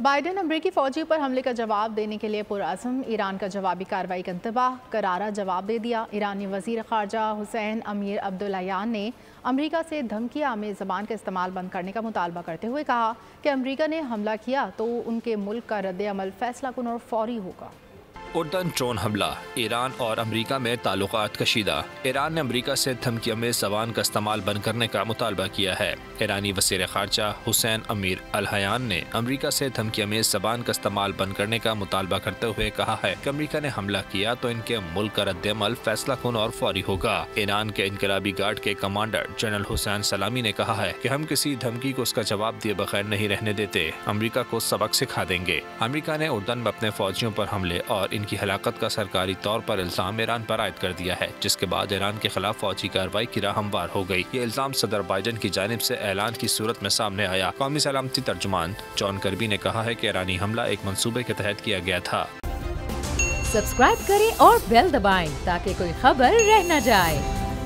Biden امریکی فوجیوں پر حملے کا جواب دینے کے لیے پرعزم، ایران کا جوابی کارروائی کا انتباہ، کرارا جواب دے دیا۔ ایرانی وزیر خارجہ حسین امیر عبداللہیان نے امریکہ سے دھمکی آمیز زبان کا استعمال بند کرنے کا مطالبہ کرتے ہوئے کہا کہ امریکہ نے حملہ کیا تو ان کے ملک کا رد عمل فیصلہ کن اور فوری ہوگا۔ اردن ڈرون حملہ، ایران اور امریکہ میں تعلقات کشیدہ۔ ایران نے امریکہ سے دھمکی آمیز زبان کا استعمال بند کرنے کا مطالبہ کیا ہے۔ ایرانی وزیر خارجہ حسین امیر عبداللہیان نے امریکہ سے دھمکی آمیز زبان کا استعمال بند کرنے کا مطالبہ کرتے ہوئے کہا ہے کہ امریکہ نے حملہ کیا تو ان کے ملک کا رد عمل فیصلہ کن اور فوری ہوگا۔ ایران کے انقلابی گارڈ کے کمانڈر جنرل حسین سلامی نے کہا ہے کہ ہم کسی دھمکی کو اس کا جواب دیے بغیر نہیں رہنے دیتے، امریکہ کو سبق سکھا دیں گے۔ امریکہ نے اردن میں اپنے فوجیوں پر حملے اور ان کی ہلاکت کا سرکاری طور پر الزام ایران پر عائد کر دیا ہے، جس کے بعد ایران کے خلاف فوجی کارروائی کی راہ ہموار ہو گئی۔ یہ الزام صدر بائیڈن کی جانب سے اعلان کی صورت میں سامنے آیا۔ قومی سلامتی ترجمان جان کربی نے کہا ہے کہ ایرانی حملہ ایک منصوبے کے تحت کیا گیا تھا۔ سبسکرائب کریں اور بیل دبائیں تاکہ کوئی خبر رہ نہ جائے۔